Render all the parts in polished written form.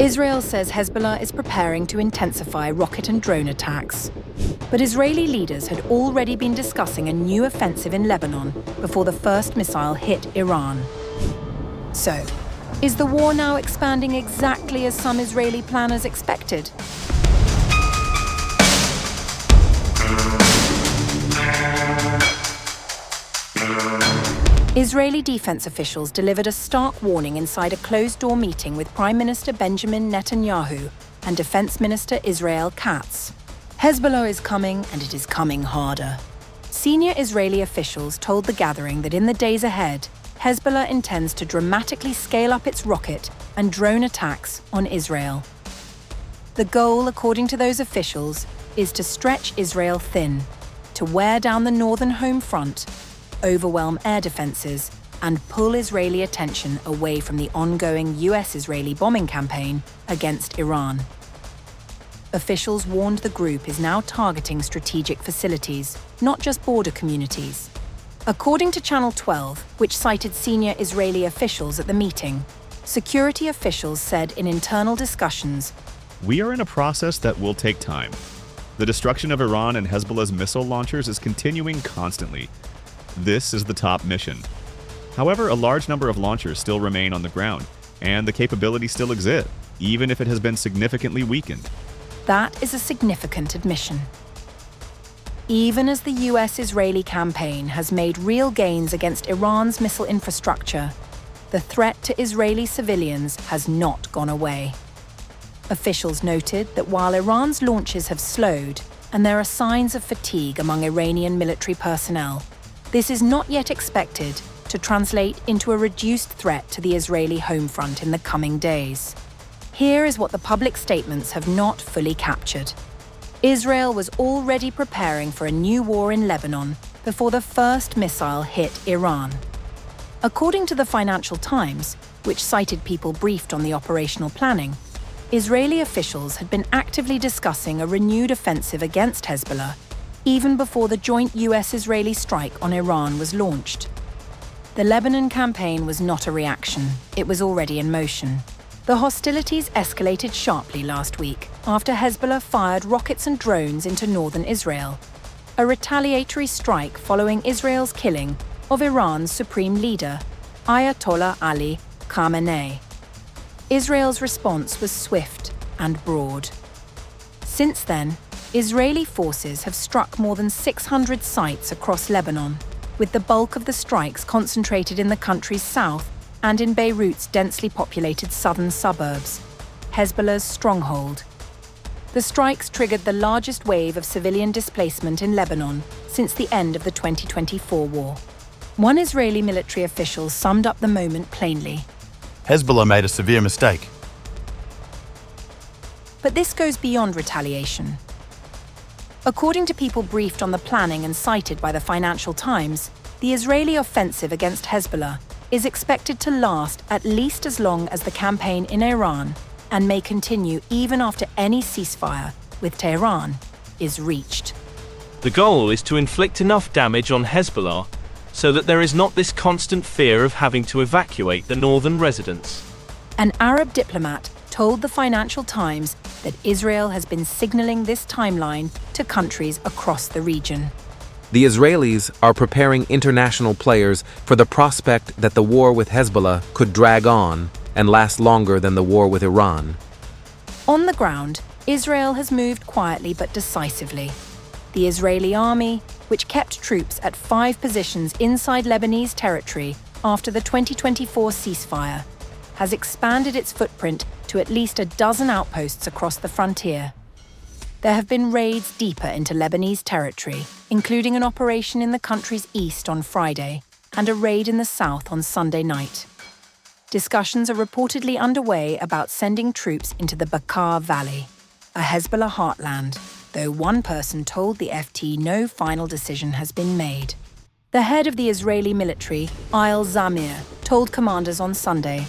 Israel says Hezbollah is preparing to intensify rocket and drone attacks. But Israeli leaders had already been discussing a new offensive in Lebanon before the first missile hit Iran. So, is the war now expanding exactly as some Israeli planners expected? Israeli defense officials delivered a stark warning inside a closed-door meeting with Prime Minister Benjamin Netanyahu and Defense Minister Israel Katz. Hezbollah is coming, and it is coming harder. Senior Israeli officials told the gathering that in the days ahead, Hezbollah intends to dramatically scale up its rocket and drone attacks on Israel. The goal, according to those officials, is to stretch Israel thin, to wear down the northern home front, overwhelm air defenses, and pull Israeli attention away from the ongoing US-Israeli bombing campaign against Iran. Officials warned the group is now targeting strategic facilities, not just border communities. According to Channel 12, which cited senior Israeli officials at the meeting, security officials said in internal discussions, "We are in a process that will take time. The destruction of Iran and Hezbollah's missile launchers is continuing constantly. This is the top mission. However, a large number of launchers still remain on the ground, and the capability still exists, even if it has been significantly weakened." That is a significant admission. Even as the US-Israeli campaign has made real gains against Iran's missile infrastructure, the threat to Israeli civilians has not gone away. Officials noted that while Iran's launches have slowed and there are signs of fatigue among Iranian military personnel, this is not yet expected to translate into a reduced threat to the Israeli home front in the coming days. Here is what the public statements have not fully captured. Israel was already preparing for a new war in Lebanon before the first missile hit Iran. According to the Financial Times, which cited people briefed on the operational planning, Israeli officials had been actively discussing a renewed offensive against Hezbollah even before the joint US-Israeli strike on Iran was launched. The Lebanon campaign was not a reaction, it was already in motion. The hostilities escalated sharply last week after Hezbollah fired rockets and drones into northern Israel, a retaliatory strike following Israel's killing of Iran's supreme leader, Ayatollah Ali Khamenei. Israel's response was swift and broad. Since then, Israeli forces have struck more than 600 sites across Lebanon, with the bulk of the strikes concentrated in the country's south and in Beirut's densely populated southern suburbs, Hezbollah's stronghold. The strikes triggered the largest wave of civilian displacement in Lebanon since the end of the 2024 war. One Israeli military official summed up the moment plainly. "Hezbollah made a severe mistake." But this goes beyond retaliation. According to people briefed on the planning and cited by the Financial Times, the Israeli offensive against Hezbollah is expected to last at least as long as the campaign in Iran and may continue even after any ceasefire with Tehran is reached. The goal is to inflict enough damage on Hezbollah so that there is not this constant fear of having to evacuate the northern residents. An Arab diplomat told the Financial Times that Israel has been signaling this timeline to countries across the region. The Israelis are preparing international players for the prospect that the war with Hezbollah could drag on and last longer than the war with Iran. On the ground, Israel has moved quietly but decisively. The Israeli army, which kept troops at 5 positions inside Lebanese territory after the 2024 ceasefire, has expanded its footprint to at least a dozen outposts across the frontier. There have been raids deeper into Lebanese territory, including an operation in the country's east on Friday and a raid in the south on Sunday night. Discussions are reportedly underway about sending troops into the Bekaa Valley, a Hezbollah heartland, though one person told the FT no final decision has been made. The head of the Israeli military, Eyal Zamir, told commanders on Sunday,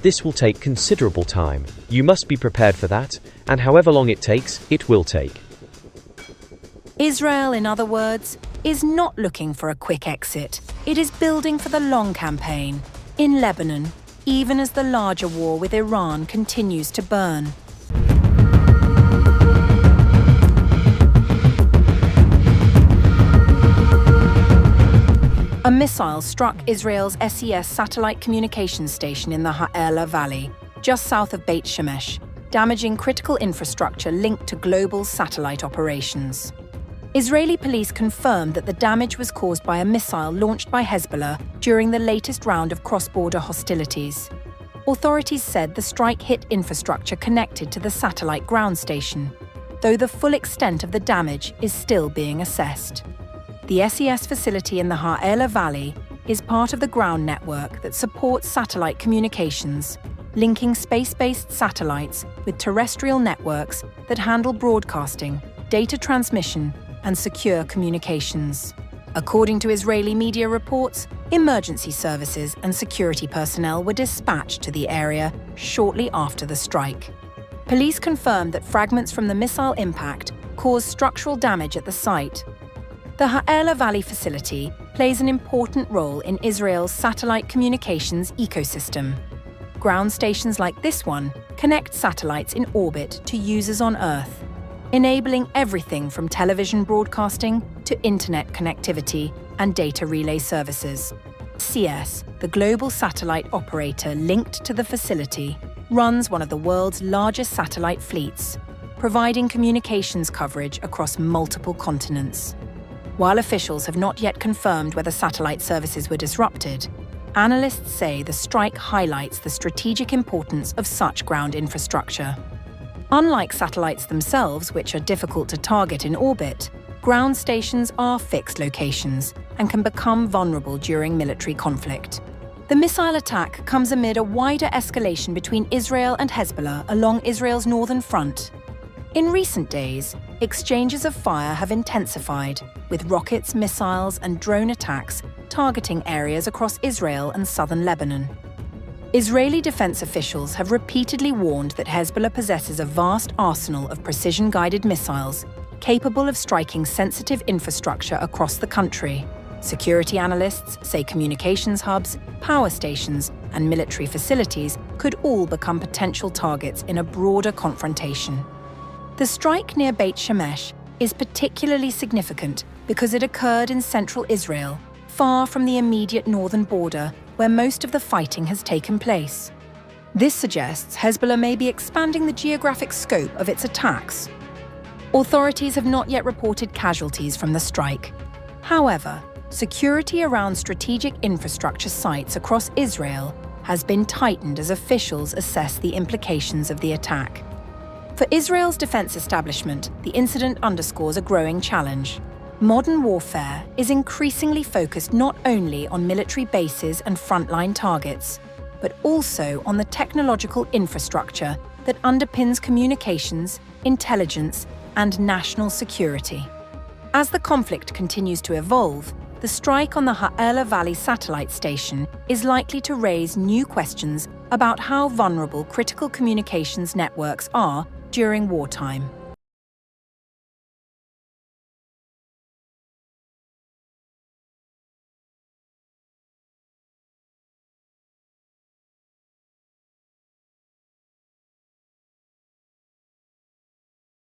"This will take considerable time. You must be prepared for that, and however long it takes, it will take." Israel, in other words, is not looking for a quick exit. It is building for the long campaign, in Lebanon, even as the larger war with Iran continues to burn. A missile struck Israel's SES satellite communications station in the Ha'ela Valley, just south of Beit Shemesh, damaging critical infrastructure linked to global satellite operations. Israeli police confirmed that the damage was caused by a missile launched by Hezbollah during the latest round of cross-border hostilities. Authorities said the strike hit infrastructure connected to the satellite ground station, though the full extent of the damage is still being assessed. The SES facility in the Ha'ela Valley is part of the ground network that supports satellite communications, linking space-based satellites with terrestrial networks that handle broadcasting, data transmission, and secure communications. According to Israeli media reports, emergency services and security personnel were dispatched to the area shortly after the strike. Police confirmed that fragments from the missile impact caused structural damage at the site. The Ha'ela Valley facility plays an important role in Israel's satellite communications ecosystem. Ground stations like this one connect satellites in orbit to users on Earth, enabling everything from television broadcasting to internet connectivity and data relay services. CS, the global satellite operator linked to the facility, runs one of the world's largest satellite fleets, providing communications coverage across multiple continents. While officials have not yet confirmed whether satellite services were disrupted, analysts say the strike highlights the strategic importance of such ground infrastructure. Unlike satellites themselves, which are difficult to target in orbit, ground stations are fixed locations and can become vulnerable during military conflict. The missile attack comes amid a wider escalation between Israel and Hezbollah along Israel's northern front. In recent days, exchanges of fire have intensified, with rockets, missiles, and drone attacks targeting areas across Israel and southern Lebanon. Israeli defense officials have repeatedly warned that Hezbollah possesses a vast arsenal of precision-guided missiles capable of striking sensitive infrastructure across the country. Security analysts say communications hubs, power stations, and military facilities could all become potential targets in a broader confrontation. The strike near Beit Shemesh is particularly significant because it occurred in central Israel, far from the immediate northern border where most of the fighting has taken place. This suggests Hezbollah may be expanding the geographic scope of its attacks. Authorities have not yet reported casualties from the strike. However, security around strategic infrastructure sites across Israel has been tightened as officials assess the implications of the attack. For Israel's defense establishment, the incident underscores a growing challenge. Modern warfare is increasingly focused not only on military bases and frontline targets, but also on the technological infrastructure that underpins communications, intelligence, and national security. As the conflict continues to evolve, the strike on the Ha'ela Valley satellite station is likely to raise new questions about how vulnerable critical communications networks are during wartime.